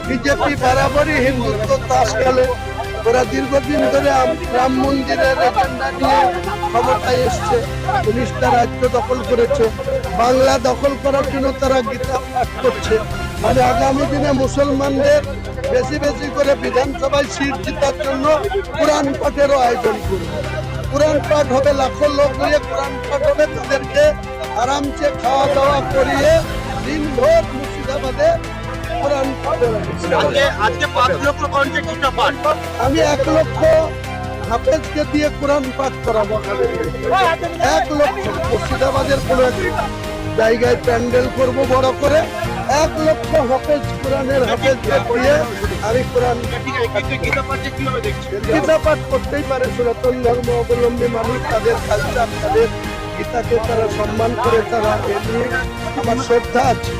BJP বরাবরই হিন্দুত্ব তাস খেলে। ওরা দীর্ঘদিন ধরে রাম মন্দিরের এজেন্ডা নিয়ে ক্ষমতায় এসছে, 19টা রাজ্য দখল করেছে, বাংলা দখল করার জন্য তারা গীতা পাঠ করছে। মানে আগামী দিনে মুসলমানদের বেশি বেশি করে বিধানসভায় সিট জেতার জন্য কোরআন পাঠেরও আয়োজন করবে। কোরআন পাঠ হবে, লাখো লোক নিয়ে কোরআন পাঠ হবে, তাদেরকে আরামসে খাওয়া দাওয়া করিয়ে দিনভর মুর্শিদাবাদে কোরআন পাঠ হবে। আজকে 5 লক্ষ কণ্ঠে গীতা পাঠ, আমি 1 লক্ষ হাফেজকে দিয়ে কোরআন পাঠ করাবো। 1 লক্ষ মুর্শিদাবাদের কোনো এক জায়গায় প্যান্ডেল করব বড় করে, 1 লক্ষ হাফেজ কোরআনের হাফেজকে দিয়ে আমি কোরআন গীতা পাঠ করতেই পারে। সনাতন ধর্ম অবলম্বী মানুষ, তাদের কালচার, তাদের গীতাকে তারা সম্মান করে, তারা এ নিয়ে আমার শ্রদ্ধা আছে।